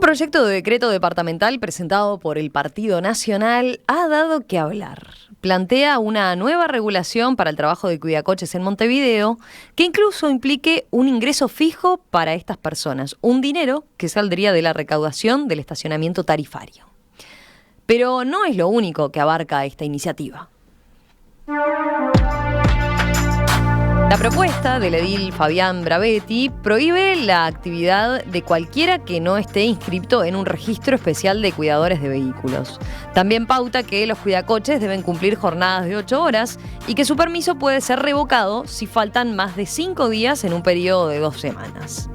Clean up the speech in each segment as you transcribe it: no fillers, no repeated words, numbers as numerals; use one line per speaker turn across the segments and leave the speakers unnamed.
proyecto de decreto departamental presentado por el Partido Nacional ha dado que hablar. Plantea una nueva regulación para el trabajo de cuidacoches en Montevideo que incluso implique un ingreso fijo para estas personas, un dinero que saldría de la recaudación del estacionamiento tarifario. Pero no es lo único que abarca esta iniciativa. La propuesta del edil Fabián Bravetti prohíbe la actividad de cualquiera que no esté inscripto en un registro especial de cuidadores de vehículos. También pauta que los cuidacoches deben cumplir jornadas de 8 horas y que su permiso puede ser revocado si faltan más de 5 días en un periodo de 2 semanas.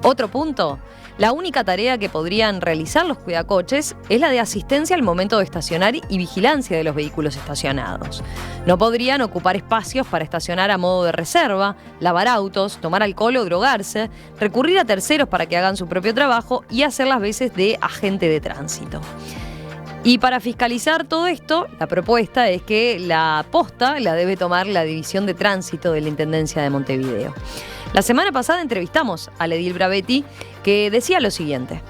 Otro punto. La única tarea que podrían realizar los cuidacoches es la de asistencia al momento de estacionar y vigilancia de los vehículos estacionados. No podrían ocupar espacios para estacionar a modo de reserva, lavar autos, tomar alcohol o drogarse, recurrir a terceros para que hagan su propio trabajo y hacer las veces de agente de tránsito. Y para fiscalizar todo esto, la propuesta es que la posta la debe tomar la División de Tránsito de la Intendencia de Montevideo. La semana pasada entrevistamos al edil Bravetti, que decía lo siguiente.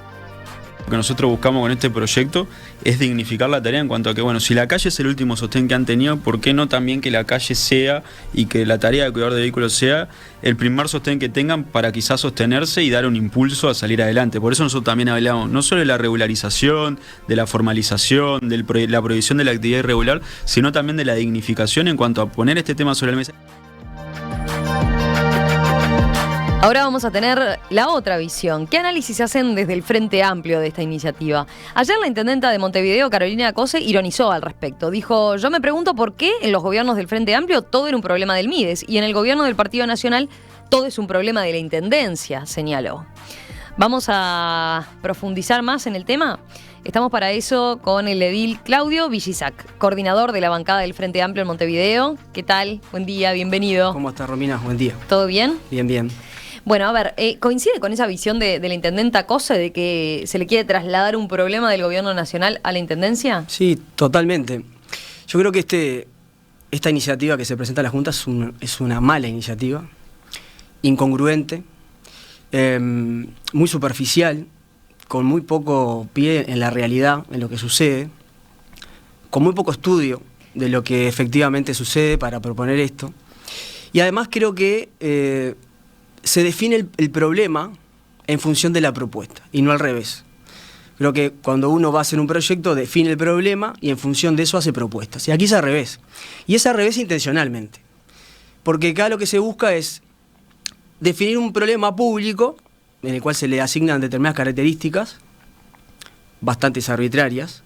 Lo que nosotros buscamos con este proyecto es dignificar la tarea en cuanto a que, bueno, si la calle es el último sostén que han tenido, ¿por qué no también que la calle sea y que la tarea de cuidar de vehículos sea el primer sostén que tengan para quizás sostenerse y dar un impulso a salir adelante? Por eso nosotros también hablamos no solo de la regularización, de la formalización, de la prohibición de la actividad irregular, sino también de la dignificación en cuanto a poner este tema sobre la mesa.
Ahora vamos a tener la otra visión. ¿Qué análisis se hacen desde el Frente Amplio de esta iniciativa? Ayer la intendenta de Montevideo, Carolina Cose, ironizó al respecto. Dijo, yo me pregunto por qué en los gobiernos del Frente Amplio todo era un problema del MIDES y en el gobierno del Partido Nacional todo es un problema de la Intendencia, señaló. Vamos a profundizar más en el tema. Estamos para eso con el edil Claudio Villisac, coordinador de la bancada del Frente Amplio en Montevideo. ¿Qué tal? Buen día, bienvenido.
¿Cómo estás, Romina? Buen día.
¿Todo bien?
Bien, bien.
Bueno, a ver, ¿coincide con esa visión de la intendenta Cose de que se le quiere trasladar un problema del gobierno nacional a la intendencia?
Sí, totalmente. Yo creo que esta iniciativa que se presenta a la Junta es una mala iniciativa, incongruente, muy superficial, con muy poco pie en la realidad, en lo que sucede, con muy poco estudio de lo que efectivamente sucede para proponer esto. Y además creo que se define el problema en función de la propuesta y no al revés. Creo que cuando uno va a hacer un proyecto define el problema y en función de eso hace propuestas. Y aquí es al revés. Y es al revés intencionalmente. Porque acá lo que se busca es definir un problema público en el cual se le asignan determinadas características, bastantes arbitrarias,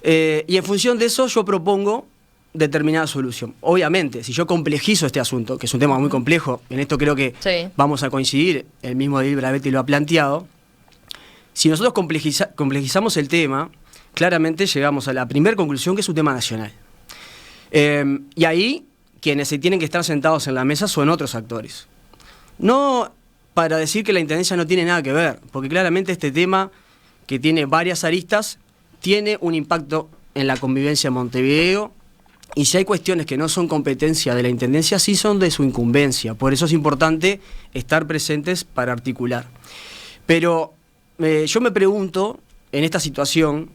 y en función de eso yo propongo determinada solución. Obviamente, si yo complejizo este asunto, que es un tema muy complejo, en esto creo que sí vamos a coincidir, el mismo edil Bravetti lo ha planteado, si nosotros complejizamos el tema, claramente llegamos a la primera conclusión, que es un tema nacional. Y ahí, quienes se tienen que estar sentados en la mesa son otros actores. No para decir que la Intendencia no tiene nada que ver, porque claramente este tema, que tiene varias aristas, tiene un impacto en la convivencia en Montevideo. Y si hay cuestiones que no son competencia de la Intendencia, sí son de su incumbencia. Por eso es importante estar presentes para articular. Pero yo me pregunto, en esta situación,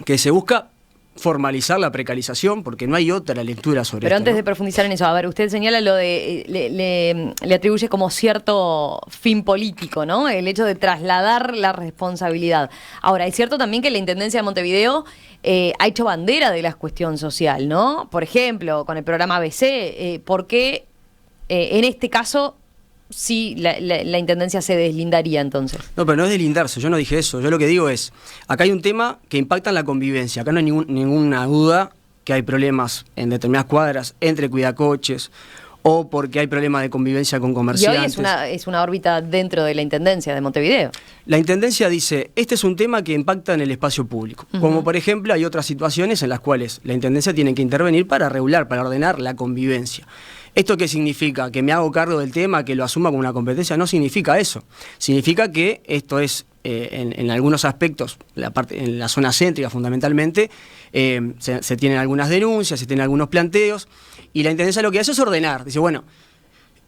que se busca formalizar la precarización, porque no hay otra lectura sobre esto.
Pero antes
¿no?
de profundizar en eso, a ver, usted señala lo de, le atribuye como cierto fin político, ¿no? El hecho de trasladar la responsabilidad. Ahora, es cierto también que la Intendencia de Montevideo ha hecho bandera de la cuestión social, ¿no? Por ejemplo, con el programa ABC, ¿por qué en este caso sí la Intendencia se deslindaría entonces?
No, pero no es deslindarse, yo no dije eso. Yo lo que digo es, acá hay un tema que impacta en la convivencia. Acá no hay ninguna duda que hay problemas en determinadas cuadras entre cuidacoches o porque hay problemas de convivencia con comerciantes.
Y hoy es una órbita dentro de la Intendencia de Montevideo.
La Intendencia dice, este es un tema que impacta en el espacio público. Como por ejemplo hay otras situaciones en las cuales la Intendencia tiene que intervenir para regular, para ordenar la convivencia. ¿Esto qué significa? ¿Que me hago cargo del tema, que lo asuma como una competencia? No significa eso. Significa que esto es, en algunos aspectos, en la zona céntrica fundamentalmente, se tienen algunas denuncias, se tienen algunos planteos, y la Intendencia lo que hace es ordenar. Dice, bueno,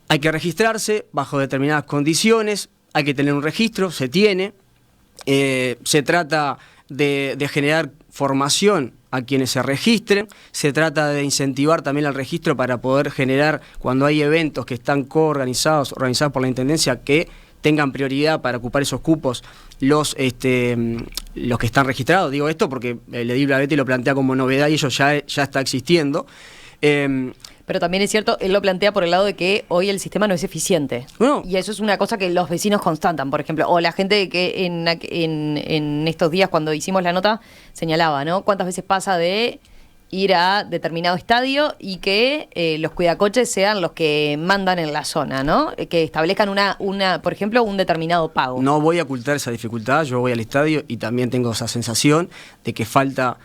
hay que registrarse bajo determinadas condiciones, hay que tener un registro, se tiene, se trata de generar formación a quienes se registren, se trata de incentivar también al registro para poder generar, cuando hay eventos que están organizados por la Intendencia, que tengan prioridad para ocupar esos cupos los que están registrados. Digo esto porque el edil Bravetti lo plantea como novedad y eso ya está existiendo.
Pero también es cierto, él lo plantea por el lado de que hoy el sistema no es eficiente.
No.
Y eso es una cosa que los vecinos constatan, por ejemplo. O la gente que en estos días, cuando hicimos la nota, señalaba, ¿no? Cuántas veces pasa de ir a determinado estadio y que los cuidacoches sean los que mandan en la zona, ¿no? Que establezcan por ejemplo, un determinado pago.
No voy a ocultar esa dificultad, yo voy al estadio y también tengo esa sensación de que falta,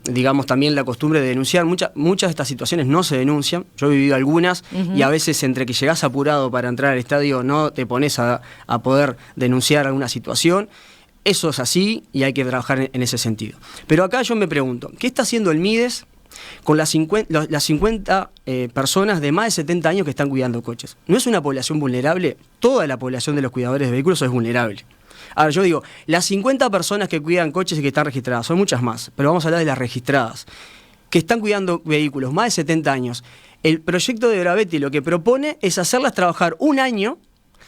digamos, también la costumbre de denunciar. Muchas de estas situaciones no se denuncian, yo he vivido algunas y a veces entre que llegás apurado para entrar al estadio no te pones a poder denunciar alguna situación. Eso es así y hay que trabajar en ese sentido. Pero acá yo me pregunto, ¿qué está haciendo el MIDES con las 50 personas de más de 70 años que están cuidando coches? ¿No es una población vulnerable? Toda la población de los cuidadores de vehículos es vulnerable. Ahora yo digo, las 50 personas que cuidan coches y que están registradas, son muchas más, pero vamos a hablar de las registradas, que están cuidando vehículos más de 70 años. El proyecto de Bravetti lo que propone es hacerlas trabajar un año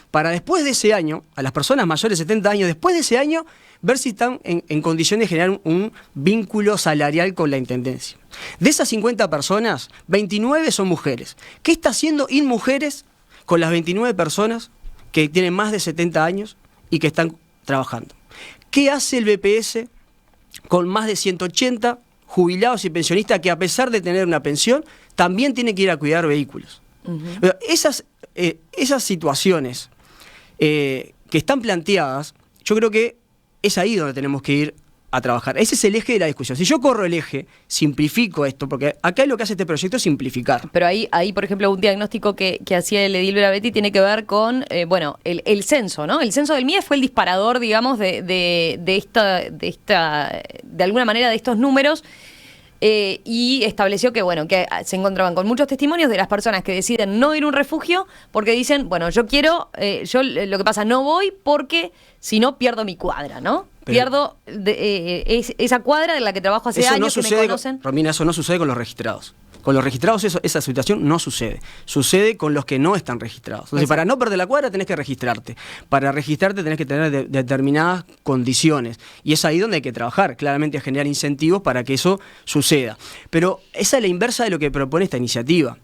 para después de ese año, a las personas mayores de 70 años, después de ese año, ver si están en condiciones de generar un vínculo salarial con la Intendencia. De esas 50 personas, 29 son mujeres. ¿Qué está haciendo InMujeres con las 29 personas que tienen más de 70 años y que están trabajando? ¿Qué hace el BPS con más de 180 jubilados y pensionistas que, a pesar de tener una pensión, también tienen que ir a cuidar vehículos? Esas situaciones que están planteadas, yo creo que es ahí donde tenemos que ir a trabajar. Ese es el eje de la discusión. Si yo corro el eje, simplifico esto, porque acá lo que hace este proyecto es simplificar.
Pero ahí por ejemplo, un diagnóstico que hacía el edil Bravetti tiene que ver con, el censo, ¿no? El censo del MIDES fue el disparador, digamos, de alguna manera, de estos números. Y estableció que se encontraban con muchos testimonios de las personas que deciden no ir a un refugio porque dicen, yo quiero, lo que pasa, no voy porque si no pierdo mi cuadra, ¿no? Pierdo esa cuadra de la que trabajo hace años, que me conocen.
Romina, eso no sucede con los registrados. Con los registrados esa situación no sucede. Sucede con los que no están registrados. Entonces, para no perder la cuadra tenés que registrarte. Para registrarte tenés que tener determinadas condiciones. Y es ahí donde hay que trabajar, claramente a generar incentivos para que eso suceda. Pero esa es la inversa de lo que propone esta iniciativa.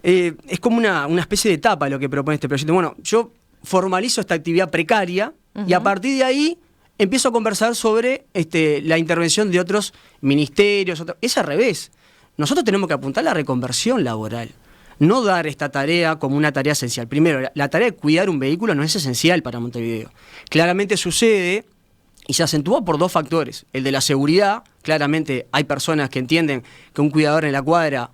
Es como una especie de etapa lo que propone este proyecto. Bueno, yo formalizo esta actividad precaria y a partir de ahí empiezo a conversar sobre la intervención de otros ministerios. Es al revés. Nosotros tenemos que apuntar a la reconversión laboral, no dar esta tarea como una tarea esencial. Primero, la tarea de cuidar un vehículo no es esencial para Montevideo. Claramente sucede y se acentúa por dos factores. El de la seguridad, claramente hay personas que entienden que un cuidador en la cuadra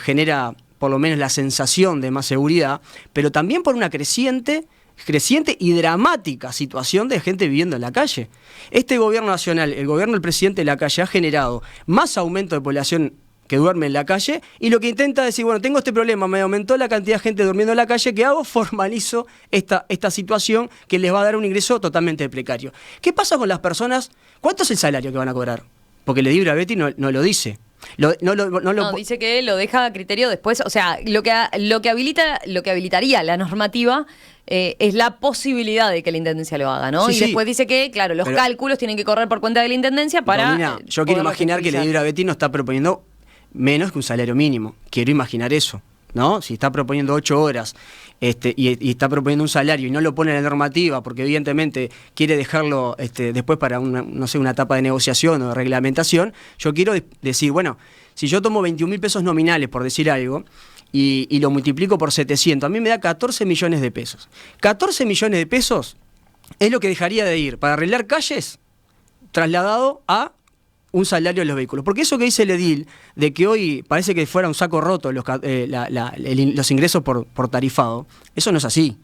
genera por lo menos la sensación de más seguridad, pero también por una creciente y dramática situación de gente viviendo en la calle. Este gobierno nacional, el gobierno del presidente de la calle, ha generado más aumento de población que duerme en la calle, y lo que intenta decir, tengo este problema, me aumentó la cantidad de gente durmiendo en la calle, ¿qué hago? Formalizo esta situación que les va a dar un ingreso totalmente precario. ¿Qué pasa con las personas? ¿Cuánto es el salario que van a cobrar? Porque el edil Bravetti no lo dice.
Dice que lo deja a criterio después, o sea, lo que habilitaría la normativa es la posibilidad de que la Intendencia lo haga, ¿no?
Sí,
y después dice que, claro, los cálculos tienen que correr por cuenta de la Intendencia para...
Romina, yo quiero imaginar que el edil Bravetti no está proponiendo menos que un salario mínimo. Quiero imaginar eso, ¿no? Si está proponiendo 8 horas y está proponiendo un salario y no lo pone en la normativa porque evidentemente quiere dejarlo después para una etapa de negociación o de reglamentación, yo quiero decir, si yo tomo 21.000 pesos nominales, por decir algo, y lo multiplico por 700, a mí me da 14 millones de pesos. 14 millones de pesos es lo que dejaría de ir para arreglar calles trasladado a un salario de los vehículos. Porque eso que dice el edil, de que hoy parece que fuera un saco roto los ingresos por tarifado, eso no es así.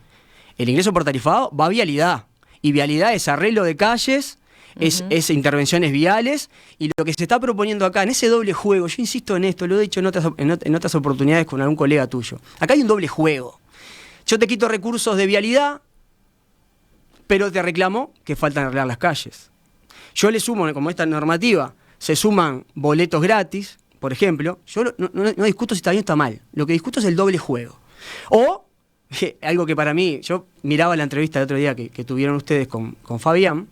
El ingreso por tarifado va a vialidad, y vialidad es arreglo de calles, es intervenciones viales, y lo que se está proponiendo acá, en ese doble juego, yo insisto en esto, lo he dicho en otras oportunidades con algún colega tuyo, acá hay un doble juego. Yo te quito recursos de vialidad, pero te reclamo que faltan arreglar las calles. Yo le sumo, como esta normativa, se suman boletos gratis, por ejemplo. Yo no discuto si está bien o está mal. Lo que discuto es el doble juego. O, algo que para mí, yo miraba la entrevista el otro día que tuvieron ustedes con Fabián,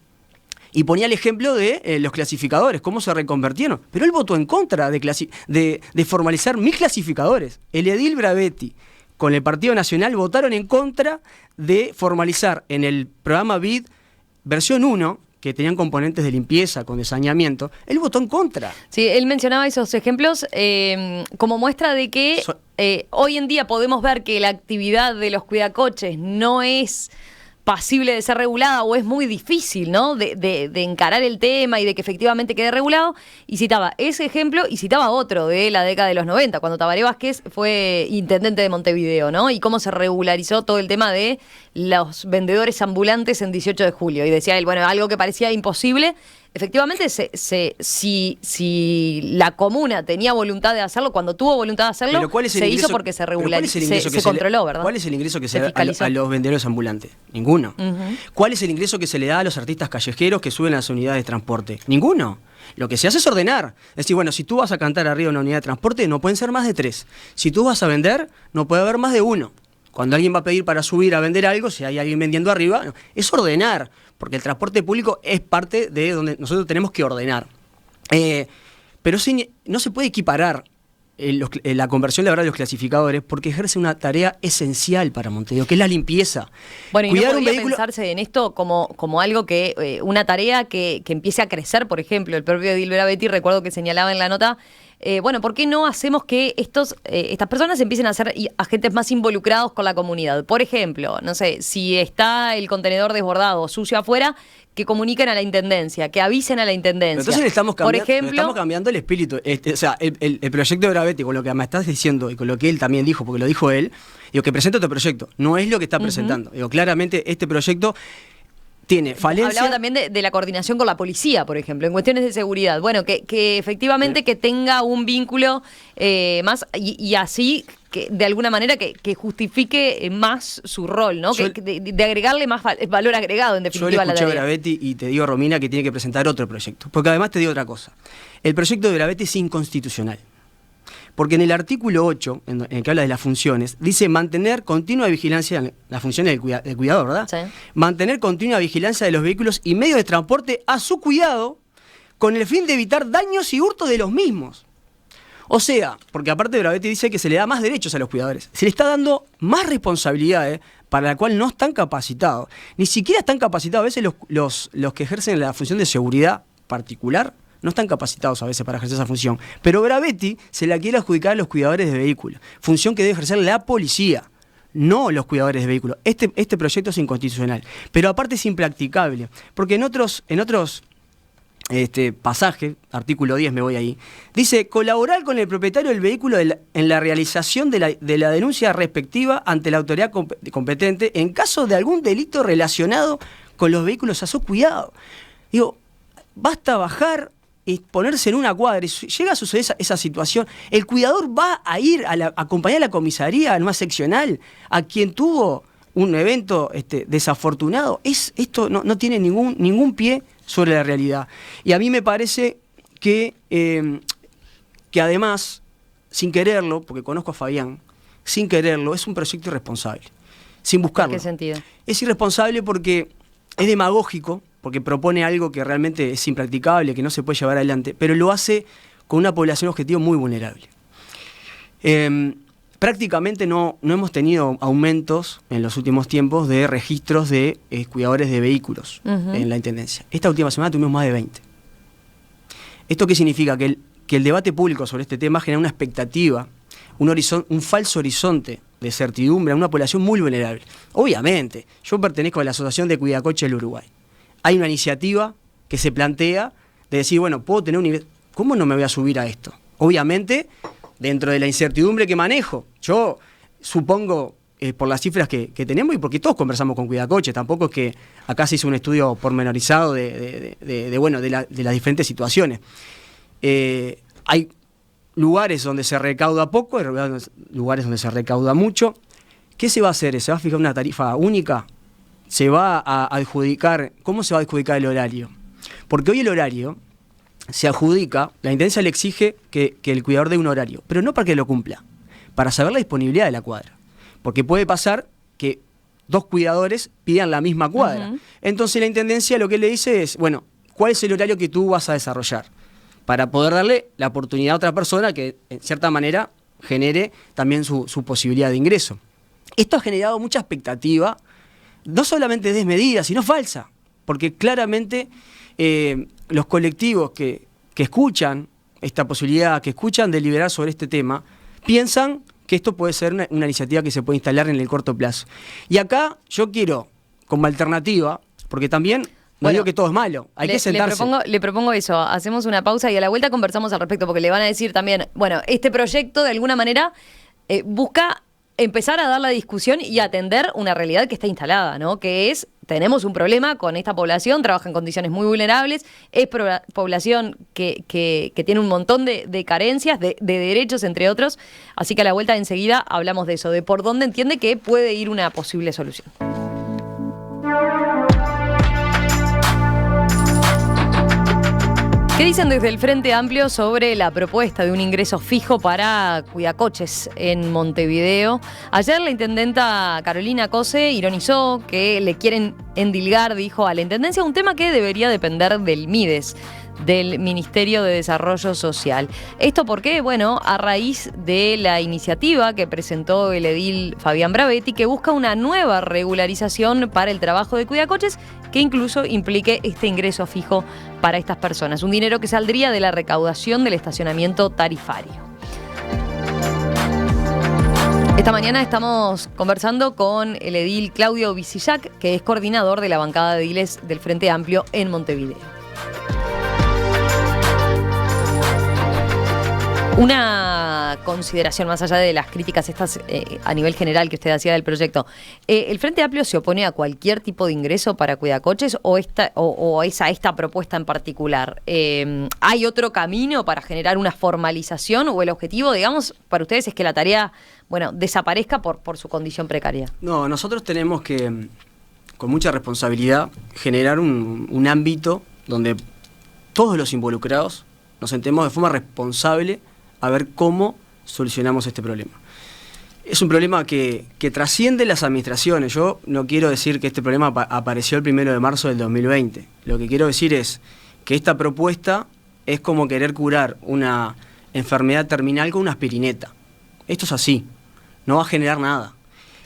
y ponía el ejemplo de los clasificadores, cómo se reconvertieron. Pero él votó en contra de formalizar 1000 clasificadores. El edil Bravetti con el Partido Nacional votaron en contra de formalizar en el programa BID versión 1, que tenían componentes de limpieza con desañamiento. Él votó en contra.
Sí, él mencionaba esos ejemplos como muestra de que hoy en día podemos ver que la actividad de los cuidacoches no es pasible de ser regulada o es muy difícil, ¿no? De encarar el tema y de que efectivamente quede regulado. Y citaba ese ejemplo y citaba otro de la década de los 90, cuando Tabaré Vázquez fue intendente de Montevideo, ¿no? Y cómo se regularizó todo el tema de los vendedores ambulantes en 18 de julio. Y decía él, bueno, algo que parecía imposible. Efectivamente, si la comuna tenía voluntad de hacerlo, cuando tuvo voluntad de hacerlo, se hizo porque se regularizó, se controló, ¿verdad?
¿Cuál es el ingreso que se da a los vendedores ambulantes? Ninguno. ¿Cuál es el ingreso que se le da a los artistas callejeros que suben a las unidades de transporte? Ninguno. Lo que se hace es ordenar. Es decir, bueno, si tú vas a cantar arriba de una unidad de transporte, no pueden ser más de 3. Si tú vas a vender, no puede haber más de 1. Cuando alguien va a pedir para subir a vender algo, si hay alguien vendiendo arriba, no, es ordenar, porque el transporte público es parte de donde nosotros tenemos que ordenar. Pero no se puede equiparar la conversión laboral de los clasificadores porque ejerce una tarea esencial para Montevideo, que es la limpieza.
Bueno, y no podría pensarse en esto como algo que, una tarea que empiece a crecer, por ejemplo, el propio Edil Bravetti, recuerdo que señalaba en la nota, bueno, ¿por qué no hacemos que estas personas empiecen a ser agentes más involucrados con la comunidad? Por ejemplo, no sé, si está el contenedor desbordado, sucio afuera, que comuniquen a la intendencia, que avisen a la intendencia.
Entonces estamos cambiando el espíritu. O sea, el proyecto de Bravetti, con lo que me estás diciendo y con lo que él también dijo, porque lo dijo él, digo que presenta otro proyecto, no es lo que está presentando. Digo, claramente este proyecto tiene falencia.
Hablaba también de la coordinación con la policía, por ejemplo, en cuestiones de seguridad. Bueno, que efectivamente que tenga un vínculo más y así, que de alguna manera que justifique más su rol, ¿no? De agregarle más valor agregado, en definitiva, a la tarea.
Yo le escuché a Bravetti y te digo, Romina, que tiene que presentar otro proyecto. Porque además te digo otra cosa. El proyecto de Bravetti es inconstitucional. Porque en el artículo 8, en el que habla de las funciones, dice mantener continua vigilancia, las funciones del cuidador, ¿verdad? Sí. Mantener continua vigilancia de los vehículos y medios de transporte a su cuidado con el fin de evitar daños y hurtos de los mismos. O sea, porque aparte Bravetti dice que se le da más derechos a los cuidadores. Se le está dando más responsabilidades para la cual no están capacitados. Ni siquiera están capacitados. A veces los que ejercen la función de seguridad particular no están capacitados a veces para ejercer esa función. Pero Bravetti se la quiere adjudicar a los cuidadores de vehículos. Función que debe ejercer la policía, no los cuidadores de vehículos. Este proyecto es inconstitucional. Pero aparte es impracticable. Porque en otros pasajes, artículo 10 me voy ahí, dice colaborar con el propietario del vehículo en la realización de la denuncia respectiva ante la autoridad competente en caso de algún delito relacionado con los vehículos a su cuidado. Digo, basta bajar y ponerse en una cuadra, y llega a suceder esa situación, el cuidador va a ir a acompañar a la comisaría, en una seccional, a quien tuvo un evento desafortunado. Esto no tiene ningún pie sobre la realidad. Y a mí me parece que además, sin quererlo, porque conozco a Fabián, sin quererlo, es un proyecto irresponsable, sin buscarlo.
¿En qué sentido?
Es irresponsable porque es demagógico, porque propone algo que realmente es impracticable, que no se puede llevar adelante, pero lo hace con una población objetivo muy vulnerable. Prácticamente no hemos tenido aumentos en los últimos tiempos de registros de cuidadores de vehículos en la Intendencia. Esta última semana tuvimos más de 20. ¿Esto qué significa? Que el debate público sobre este tema genera una expectativa, un falso horizonte de certidumbre a una población muy vulnerable. Obviamente, yo pertenezco a la Asociación de Cuidacoches del Uruguay. Hay una iniciativa que se plantea de decir, bueno, puedo tener un nivel, ¿cómo no me voy a subir a esto? Obviamente, dentro de la incertidumbre que manejo, yo supongo, por las cifras que tenemos y porque todos conversamos con Cuidacoches, tampoco es que acá se hizo un estudio pormenorizado de las diferentes situaciones. Hay lugares donde se recauda poco, hay lugares donde se recauda mucho. ¿Qué se va a hacer? ¿Se va a fijar una tarifa única se va a adjudicar, ¿cómo se va a adjudicar el horario? Porque hoy el horario se adjudica, la intendencia le exige que el cuidador dé un horario, pero no para que lo cumpla, para saber la disponibilidad de la cuadra. Porque puede pasar que 2 cuidadores pidan la misma cuadra. Entonces la intendencia lo que le dice es, bueno, ¿cuál es el horario que tú vas a desarrollar? Para poder darle la oportunidad a otra persona que, en cierta manera, genere también su posibilidad de ingreso. Esto ha generado mucha expectativa, no solamente desmedida, sino falsa, porque claramente los colectivos que escuchan esta posibilidad, que escuchan deliberar sobre este tema, piensan que esto puede ser una iniciativa que se puede instalar en el corto plazo. Y acá yo quiero, como alternativa, porque también no digo que todo es malo, hay que sentarse.
Le propongo eso, hacemos una pausa y a la vuelta conversamos al respecto, porque le van a decir también, bueno, este proyecto de alguna manera busca empezar a dar la discusión y atender una realidad que está instalada, ¿no? Que es, tenemos un problema con esta población, trabaja en condiciones muy vulnerables, es población que tiene un montón de carencias, de derechos, entre otros. Así que a la vuelta enseguida hablamos de eso, de por dónde entiende que puede ir una posible solución. ¿Qué dicen desde el Frente Amplio sobre la propuesta de un ingreso fijo para cuidacoches en Montevideo? Ayer la intendenta Carolina Cose ironizó que le quieren endilgar, dijo, a la intendencia un tema que debería depender del MIDES, del Ministerio de Desarrollo Social. ¿Esto por qué? Bueno, a raíz de la iniciativa que presentó el edil Fabián Bravetti, que busca una nueva regularización para el trabajo de cuidacoches que incluso implique este ingreso fijo para estas personas. Un dinero que saldría de la recaudación del estacionamiento tarifario. Esta mañana estamos conversando con el edil Claudio Visillac, que es coordinador de la bancada de ediles del Frente Amplio en Montevideo. Una consideración más allá de las críticas estas a nivel general que usted hacía del proyecto. ¿El Frente Amplio se opone a cualquier tipo de ingreso para cuidacoches o es a esta propuesta en particular? ¿Hay otro camino para generar una formalización o el objetivo, digamos, para ustedes es que la tarea, bueno, desaparezca por su condición precaria?
No, nosotros tenemos que, con mucha responsabilidad, generar un ámbito donde todos los involucrados nos sentemos de forma responsable a ver cómo solucionamos este problema. Es un problema que trasciende las administraciones. Yo no quiero decir que este problema apareció el 1 de marzo del 2020. Lo que quiero decir es que esta propuesta es como querer curar una enfermedad terminal con una aspirineta. Esto es así, no va a generar nada.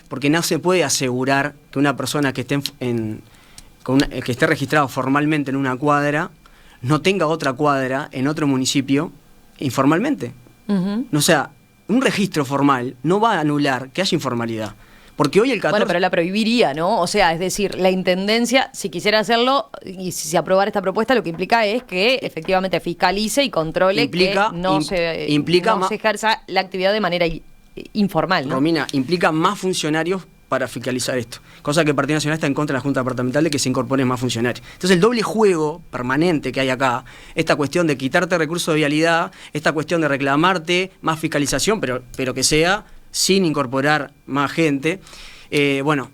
Porque no se puede asegurar que una persona que esté registrado formalmente en una cuadra no tenga otra cuadra en otro municipio informalmente. O sea, un registro formal no va a anular que haya informalidad. Porque hoy el 14...
Bueno, pero la prohibiría, ¿no? O sea, es decir, la intendencia, si quisiera hacerlo y si se aprobara esta propuesta, lo que implica es que efectivamente fiscalice y controle que no se ejerza la actividad de manera informal, ¿no?
Romina, implica más funcionarios para fiscalizar esto. Cosa que el Partido Nacional está en contra de la Junta Departamental de que se incorporen más funcionarios. Entonces el doble juego permanente que hay acá, esta cuestión de quitarte recursos de vialidad, esta cuestión de reclamarte más fiscalización, pero que sea sin incorporar más gente, bueno,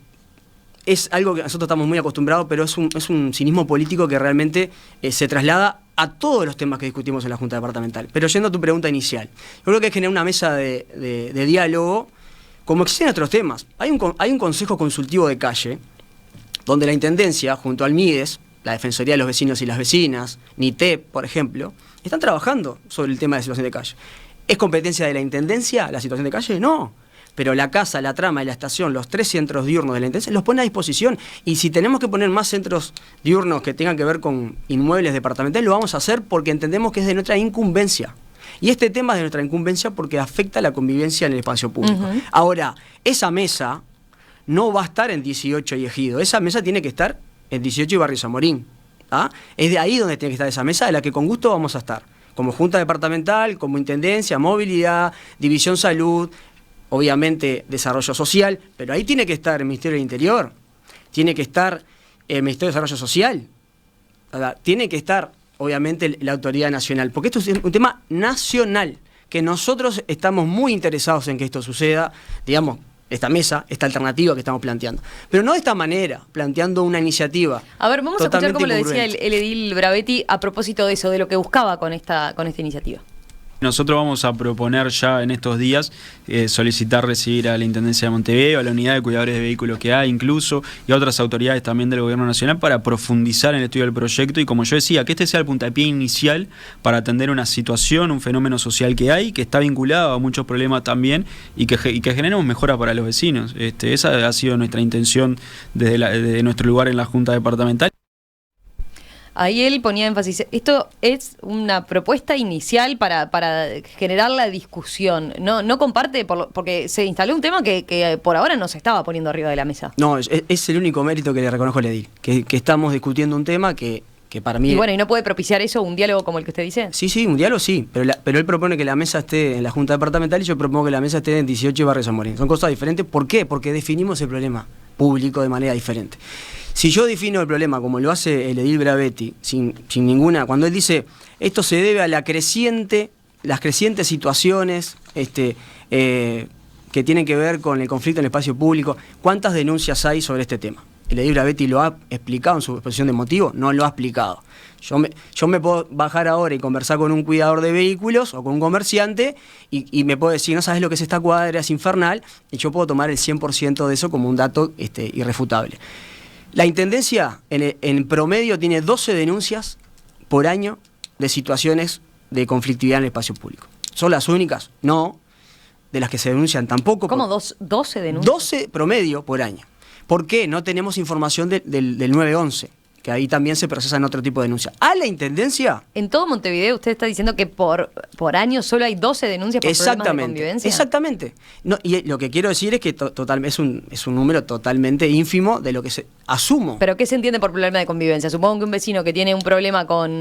es algo que nosotros estamos muy acostumbrados, pero es un cinismo político que realmente se traslada a todos los temas que discutimos en la Junta Departamental. Pero yendo a tu pregunta inicial, yo creo que hay que generar una mesa de diálogo, como existen otros temas. Hay un consejo consultivo de calle, donde la Intendencia, junto al MIDES, la Defensoría de los Vecinos y las Vecinas, NITEP, por ejemplo, están trabajando sobre el tema de situación de calle. ¿Es competencia de la Intendencia la situación de calle? No. Pero la casa, la trama y la estación, los 3 centros diurnos de la Intendencia, los pone a disposición. Y si tenemos que poner más centros diurnos que tengan que ver con inmuebles departamentales, lo vamos a hacer porque entendemos que es de nuestra incumbencia. Y este tema es de nuestra incumbencia porque afecta la convivencia en el espacio público. Ahora, esa mesa no va a estar en 18 y Ejido. Esa mesa tiene que estar en 18 y Barrio Zamorín. ¿Ah? Es de ahí donde tiene que estar esa mesa, de la que con gusto vamos a estar. Como Junta Departamental, como Intendencia, Movilidad, División Salud, obviamente Desarrollo Social, pero ahí tiene que estar el Ministerio del Interior, tiene que estar el Ministerio de Desarrollo Social, tiene que estar obviamente la Autoridad Nacional, porque esto es un tema nacional, que nosotros estamos muy interesados en que esto suceda, digamos, esta mesa, esta alternativa que estamos planteando. Pero no de esta manera, planteando una iniciativa.
A ver, vamos a escuchar cómo lo decía
incongruente.
el edil Bravetti a propósito de eso, de lo que buscaba con esta iniciativa.
Nosotros vamos a proponer ya en estos días solicitar recibir a la Intendencia de Montevideo, a la unidad de cuidadores de vehículos que hay incluso, y a otras autoridades también del Gobierno Nacional para profundizar en el estudio del proyecto y, como yo decía, que este sea el puntapié inicial para atender una situación, un fenómeno social que hay, que está vinculado a muchos problemas también y que generemos mejoras para los vecinos. Esa ha sido nuestra intención desde nuestro lugar en la Junta Departamental.
Ahí él ponía énfasis, esto es una propuesta inicial para generar la discusión. No comparte, porque se instaló un tema que por ahora no se estaba poniendo arriba de la mesa.
No, es el único mérito que le reconozco al edil, que estamos discutiendo un tema que para mí...
Y bueno, ¿y no puede propiciar eso, un diálogo como el que usted dice?
Sí, un diálogo sí, pero él propone que la mesa esté en la Junta Departamental y yo propongo que la mesa esté en 18 y Barrio San Morín. Son cosas diferentes. ¿Por qué? Porque definimos el problema público de manera diferente. Si yo defino el problema como lo hace el edil Bravetti, sin ninguna... Cuando él dice, esto se debe a las crecientes situaciones que tienen que ver con el conflicto en el espacio público, ¿cuántas denuncias hay sobre este tema? El edil Bravetti lo ha explicado en su exposición de motivos, no lo ha explicado. Yo me puedo bajar ahora y conversar con un cuidador de vehículos o con un comerciante y me puedo decir, no sabes lo que es esta cuadra, es infernal, y yo puedo tomar el 100% de eso como un dato irrefutable. La Intendencia en promedio tiene 12 denuncias por año de situaciones de conflictividad en el espacio público. ¿Son las únicas? No. De las que se denuncian tampoco.
¿Cómo 12 denuncias?
12 promedio por año. ¿Por qué? No tenemos información del 911, que ahí también se procesan otro tipo de denuncias. A la Intendencia...
En todo Montevideo usted está diciendo que por año solo hay 12 denuncias por problemas de convivencia.
Exactamente. No, y lo que quiero decir es que es un número totalmente ínfimo de lo que asumo.
¿Pero qué se entiende por problema de convivencia? Supongo que un vecino que tiene un problema con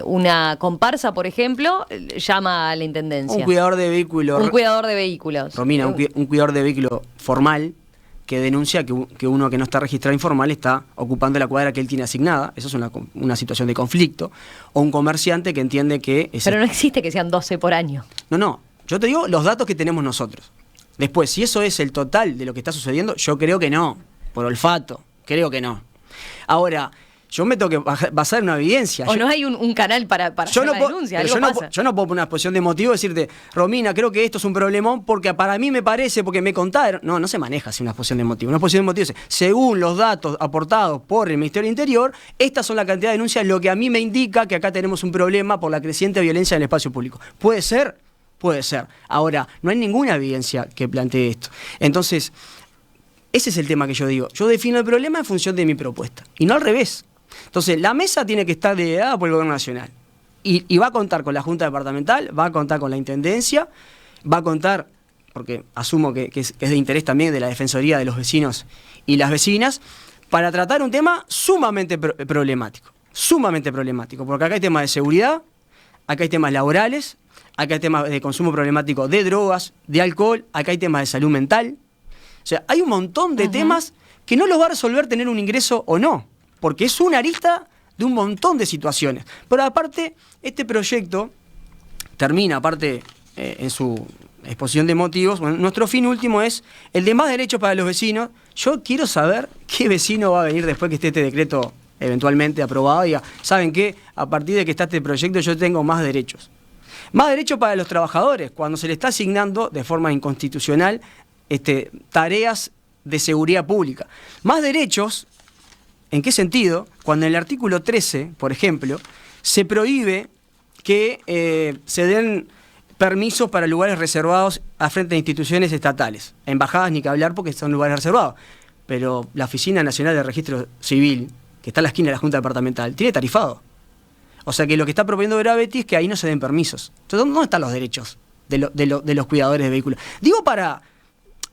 una comparsa, por ejemplo, llama a la Intendencia.
Un cuidador de vehículos.
Un cuidador de vehículos.
Romina, un cuidador de vehículo formal que denuncia que uno que no está registrado informal está ocupando la cuadra que él tiene asignada. Eso es una situación de conflicto. O un comerciante que entiende que...
Pero no existe que sean 12 por año.
No. Yo te digo los datos que tenemos nosotros. Después, si eso es el total de lo que está sucediendo, yo creo que no. Por olfato, creo que no. Ahora, yo me tengo que basar en una evidencia.
O no hay un canal para hacer la denuncia, algo pasa.
Yo no puedo poner una exposición de motivo y decirte, Romina, creo que esto es un problemón porque para mí me parece, porque me contaron. No se maneja así una exposición de motivo. Una exposición de motivo es, según los datos aportados por el Ministerio del Interior, estas son la cantidad de denuncias, lo que a mí me indica que acá tenemos un problema por la creciente violencia en el espacio público. ¿Puede ser? Puede ser. Ahora, no hay ninguna evidencia que plantee esto. Entonces, ese es el tema que yo digo. Yo defino el problema en función de mi propuesta, y no al revés. Entonces, la mesa tiene que estar liderada por el Gobierno Nacional. Y va a contar con la Junta Departamental, va a contar con la Intendencia, va a contar, porque asumo que es de interés también de la Defensoría de los Vecinos y las Vecinas, para tratar un tema sumamente problemático. Sumamente problemático, porque acá hay temas de seguridad, acá hay temas laborales, acá hay temas de consumo problemático de drogas, de alcohol, acá hay temas de salud mental. O sea, hay un montón de temas que no los va a resolver tener un ingreso o no, porque es una arista de un montón de situaciones. Pero aparte, este proyecto termina, aparte, en su exposición de motivos, bueno, nuestro fin último es el de más derechos para los vecinos. Yo quiero saber qué vecino va a venir después que esté este decreto eventualmente aprobado y diga, ¿saben qué? A partir de que está este proyecto yo tengo más derechos. Más derechos para los trabajadores, cuando se le está asignando de forma inconstitucional tareas de seguridad pública. Más derechos, ¿en qué sentido? Cuando en el artículo 13, por ejemplo, se prohíbe que se den permisos para lugares reservados a frente de instituciones estatales. Embajadas ni que hablar porque son lugares reservados. Pero la Oficina Nacional de Registro Civil, que está en la esquina de la Junta Departamental, tiene tarifado. O sea que lo que está proponiendo Bravetti es que ahí no se den permisos. Entonces, ¿dónde están los derechos de los cuidadores de vehículos? Digo para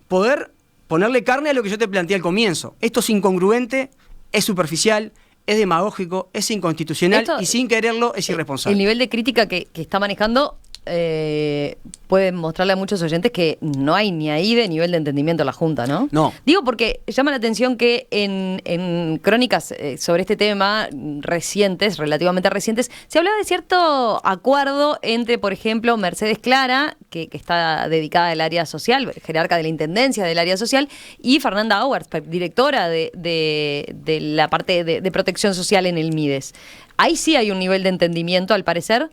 poder ponerle carne a lo que yo te planteé al comienzo. Esto es incongruente, es superficial, es demagógico, es inconstitucional y sin quererlo es irresponsable.
El nivel de crítica que está manejando puede mostrarle a muchos oyentes que no hay ni ahí de nivel de entendimiento en la Junta, ¿no?
No.
Digo porque llama la atención que en crónicas sobre este tema recientes, relativamente recientes, se hablaba de cierto acuerdo entre, por ejemplo, Mercedes Clara, que está dedicada al área social, jerarca de la Intendencia del área social, y Fernanda Auers, directora de la parte de protección social en el MIDES. Ahí sí hay un nivel de entendimiento, al parecer,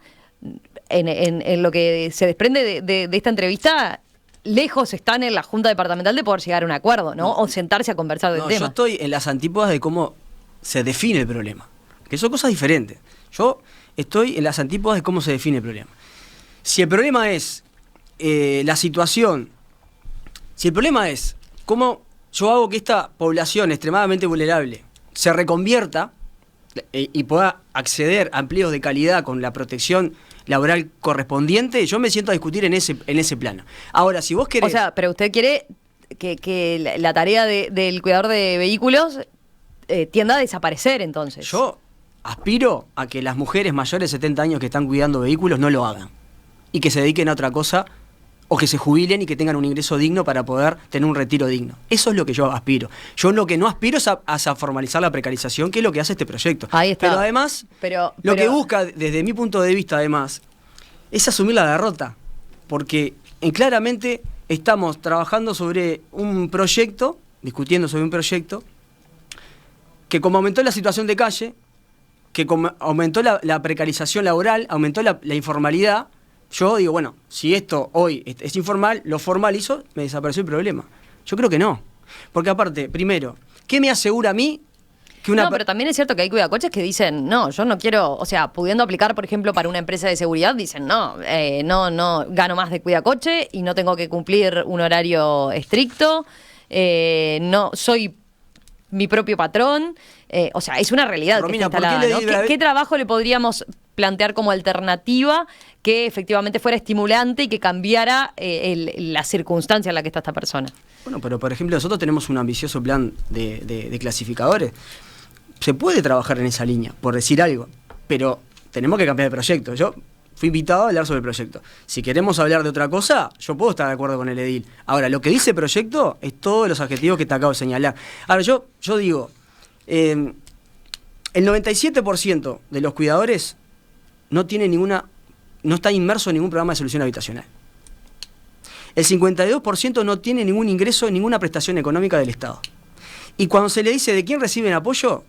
en lo que se desprende de esta entrevista. Lejos están en la Junta Departamental de poder llegar a un acuerdo, ¿no? O sentarse a conversar del tema.
Yo estoy en las antípodas de cómo se define el problema, que son cosas diferentes. Yo estoy en las antípodas de cómo se define el problema. Si el problema es la situación, si el problema es cómo yo hago que esta población extremadamente vulnerable se reconvierta y pueda acceder a empleos de calidad con la protección laboral correspondiente, yo me siento a discutir en ese plano. Ahora, si vos querés...
O sea, pero usted quiere que la tarea del cuidador de vehículos tienda a desaparecer, entonces.
Yo aspiro a que las mujeres mayores de 70 años que están cuidando vehículos no lo hagan y que se dediquen a otra cosa, o que se jubilen y que tengan un ingreso digno para poder tener un retiro digno. Eso es lo que yo aspiro. Yo lo que no aspiro es a formalizar la precarización, que es lo que hace este proyecto.
Ahí está.
Pero además, lo que busca, desde mi punto de vista además, es asumir la derrota. Porque claramente estamos trabajando sobre un proyecto, discutiendo sobre un proyecto, que como aumentó la situación de calle, que como aumentó la precarización laboral, aumentó la informalidad. Yo digo, bueno, si esto hoy es informal, lo formalizo, me desapareció el problema. Yo creo que no. Porque aparte, primero, ¿qué me asegura a mí que una...
No, pero también es cierto que hay cuidacoches que dicen, no, yo no quiero, o sea, pudiendo aplicar, por ejemplo, para una empresa de seguridad, dicen, no, gano más de cuidacoche y no tengo que cumplir un horario estricto, no, soy mi propio patrón, o sea, es una realidad.
Romina,
que está instalada, ¿no? ¿Qué trabajo le podríamos plantear como alternativa que efectivamente fuera estimulante y que cambiara la circunstancia en la que está esta persona?
Bueno, pero por ejemplo nosotros tenemos un ambicioso plan de clasificadores. Se puede trabajar en esa línea, por decir algo, pero tenemos que cambiar de proyecto. Yo fui invitado a hablar sobre el proyecto. Si queremos hablar de otra cosa, yo puedo estar de acuerdo con el edil. Ahora, lo que dice el proyecto es todos los adjetivos que te acabo de señalar. Ahora, yo digo, el 97% de los cuidadores no está inmerso en ningún programa de solución habitacional. El 52% no tiene ningún ingreso en ninguna prestación económica del Estado. Y cuando se le dice de quién reciben apoyo,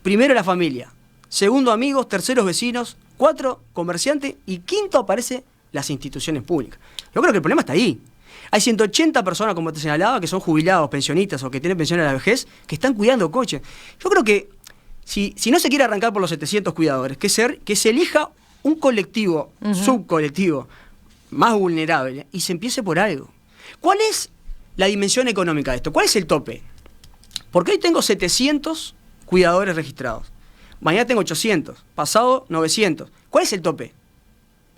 primero la familia, segundo amigos, terceros vecinos, 4 comerciantes y quinto aparece las instituciones públicas. Yo creo que el problema está ahí. Hay 180 personas, como te señalaba, que son jubilados, pensionistas o que tienen pensión a la vejez, que están cuidando coches. Yo creo que si no se quiere arrancar por los 700 cuidadores, que se elija un colectivo, subcolectivo, más vulnerable, y se empiece por algo. ¿Cuál es la dimensión económica de esto? ¿Cuál es el tope? Porque hoy tengo 700 cuidadores registrados. Mañana tengo 800, pasado 900. ¿Cuál es el tope?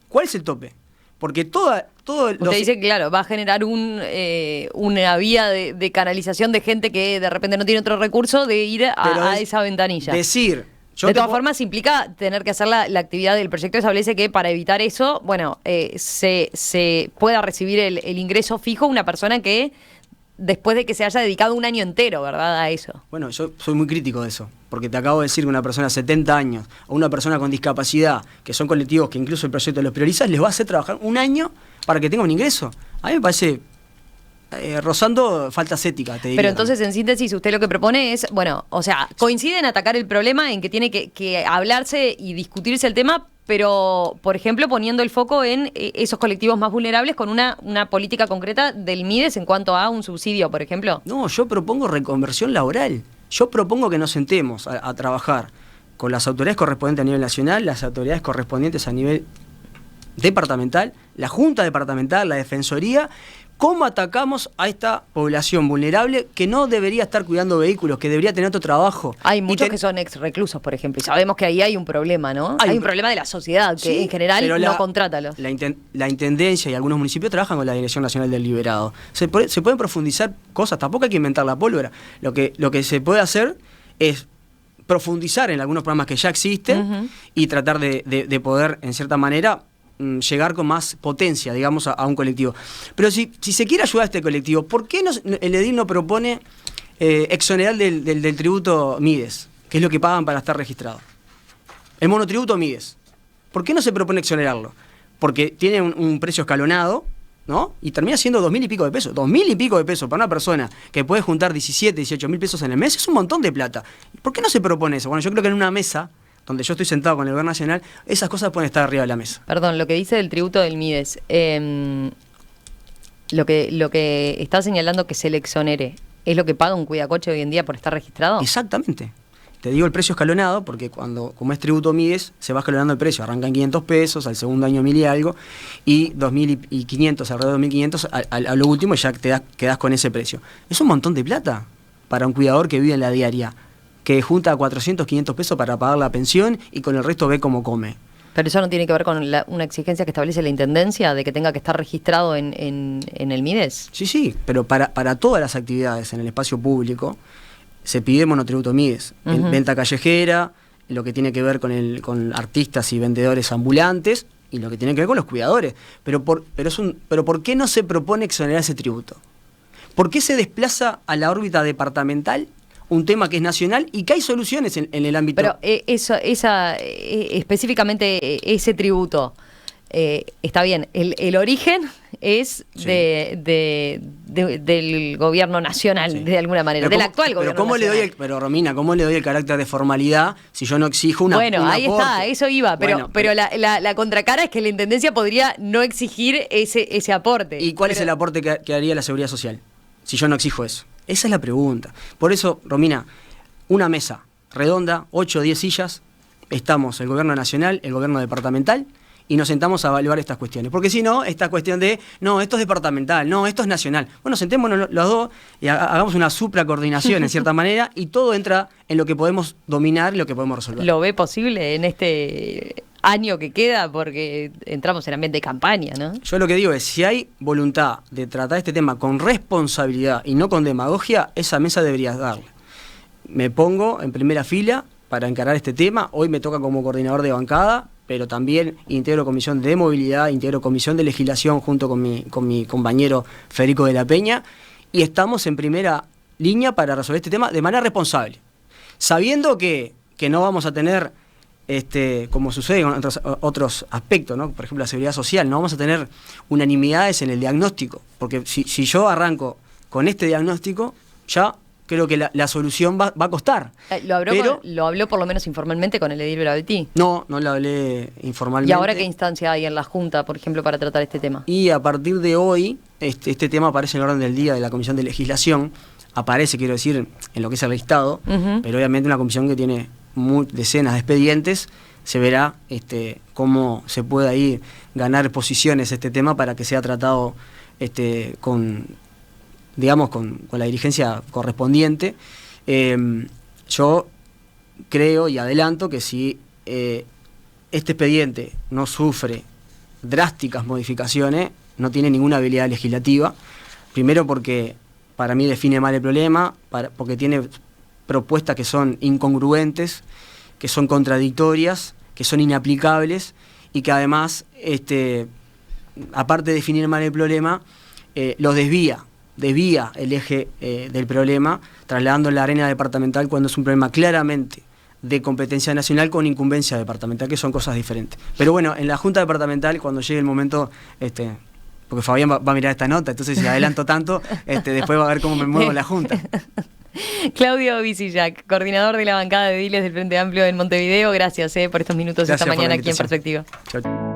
¿Cuál es el tope? Porque todo
Usted dice que, claro, va a generar una vía de canalización de gente que de repente no tiene otro recurso de ir a esa ventanilla.
De
todas formas, implica tener que hacer la actividad del proyecto. Establece que para evitar eso, bueno, se pueda recibir el ingreso fijo una persona que después de que se haya dedicado un año entero, ¿verdad?, a eso.
Bueno, yo soy muy crítico de eso, porque te acabo de decir que una persona de 70 años o una persona con discapacidad, que son colectivos que incluso el proyecto los prioriza, les va a hacer trabajar un año para que tengan un ingreso. A mí me parece rozando faltas éticas, te diría.
Pero entonces, en síntesis, usted lo que propone es, bueno, o sea, coincide en atacar el problema, en que tiene que hablarse y discutirse el tema, pero, por ejemplo, poniendo el foco en esos colectivos más vulnerables con una política concreta del MIDES en cuanto a un subsidio, por ejemplo.
No, yo propongo reconversión laboral. Yo propongo que nos sentemos a trabajar con las autoridades correspondientes a nivel nacional, las autoridades correspondientes a nivel departamental, la Junta Departamental, la Defensoría. ¿Cómo atacamos a esta población vulnerable que no debería estar cuidando vehículos, que debería tener otro trabajo?
Hay muchos que son ex reclusos, por ejemplo, y sabemos que ahí hay un problema, ¿no? Hay un problema de la sociedad, que sí, en general no contrata los...
La Intendencia y algunos municipios trabajan con la Dirección Nacional del Liberado. Se pueden profundizar cosas, tampoco hay que inventar la pólvora. Lo que se puede hacer es profundizar en algunos programas que ya existen y tratar de poder, en cierta manera, llegar con más potencia, digamos, a un colectivo. Pero si se quiere ayudar a este colectivo, ¿por qué el edil no propone exonerar del tributo Mides, que es lo que pagan para estar registrado? El monotributo Mides. ¿Por qué no se propone exonerarlo? Porque tiene un precio escalonado, ¿no? Y termina siendo 2.000 y pico de pesos. 2.000 y pico de pesos para una persona que puede juntar 17, 18.000 pesos en el mes es un montón de plata. ¿Por qué no se propone eso? Bueno, yo creo que en una mesa donde yo estoy sentado con el Gobierno Nacional, esas cosas pueden estar arriba de la mesa.
Perdón, lo que dice del tributo del Mides, lo que está señalando que se le exonere, ¿es lo que paga un cuidacoche hoy en día por estar registrado?
Exactamente. Te digo el precio escalonado porque como es tributo Mides, se va escalonando el precio. Arranca en 500 pesos, al segundo año 1.000 y algo, y 2.500, alrededor de 1.500, a lo último ya quedás con ese precio. Es un montón de plata para un cuidador que vive en la diaria, que junta 400, 500 pesos para pagar la pensión y con el resto ve cómo come.
Pero eso no tiene que ver con una exigencia que establece la Intendencia de que tenga que estar registrado en el Mides.
Sí, pero para todas las actividades en el espacio público se pide monotributo Mides. Uh-huh. Venta callejera, lo que tiene que ver con artistas y vendedores ambulantes y lo que tiene que ver con los cuidadores. Pero ¿por qué no se propone exonerar ese tributo? ¿Por qué se desplaza a la órbita departamental un tema que es nacional y que hay soluciones en el ámbito?
Pero específicamente ese tributo, está bien, el origen es sí. del gobierno nacional, sí. De alguna manera, del actual gobierno nacional.
Pero Romina, ¿cómo le doy el carácter de formalidad si yo no exijo una
Bueno,
un
ahí
aporte?
Está, eso iba, pero la contracara es que la Intendencia podría no exigir ese aporte.
¿Y cuál es el aporte que haría la Seguridad Social si yo no exijo eso? Esa es la pregunta. Por eso, Romina, una mesa redonda, 8 o 10 sillas, estamos el gobierno nacional, el gobierno departamental, y nos sentamos a evaluar estas cuestiones. Porque si no, esta cuestión de, no, esto es departamental, no, esto es nacional. Bueno, sentémonos los dos y hagamos una supracoordinación, en cierta manera, y todo entra en lo que podemos dominar y lo que podemos resolver.
¿Lo ve posible en este año que queda? Porque entramos en ambiente de campaña, ¿no?
Yo lo que digo es, si hay voluntad de tratar este tema con responsabilidad y no con demagogia, esa mesa debería darle. Me pongo en primera fila para encarar este tema. Hoy me toca como coordinador de bancada, pero también integro comisión de movilidad, integro comisión de legislación junto con mi compañero Federico de la Peña, y estamos en primera línea para resolver este tema de manera responsable, sabiendo que no vamos a tener, como sucede en otros aspectos, ¿no? Por ejemplo, la seguridad social, no vamos a tener unanimidades en el diagnóstico, porque si yo arranco con este diagnóstico, ya creo que la solución va a costar.
¿Lo habló por lo menos informalmente con el edil Bravetti?
No lo hablé informalmente.
¿Y ahora qué instancia hay en la Junta, por ejemplo, para tratar este tema?
Y a partir de hoy, este tema aparece en el orden del día de la Comisión de Legislación, aparece, quiero decir, en lo que es el listado, uh-huh. Pero obviamente una comisión que tiene decenas de expedientes, se verá cómo se puede ahí ganar posiciones este tema para que sea tratado con la dirigencia correspondiente. Yo creo y adelanto que si este expediente no sufre drásticas modificaciones, no tiene ninguna habilidad legislativa. Primero porque para mí define mal el problema, porque tiene propuestas que son incongruentes, que son contradictorias, que son inaplicables y que además, aparte de definir mal el problema, los desvía el eje del problema, trasladando la arena departamental cuando es un problema claramente de competencia nacional con incumbencia departamental, que son cosas diferentes. Pero bueno, en la Junta Departamental, cuando llegue el momento, porque Fabián va a mirar esta nota, entonces si adelanto tanto, después va a ver cómo me muevo en la Junta.
Claudio Visillac, coordinador de la bancada de ediles del Frente Amplio en Montevideo, gracias por estos minutos esta mañana aquí en Perspectiva.
Chau.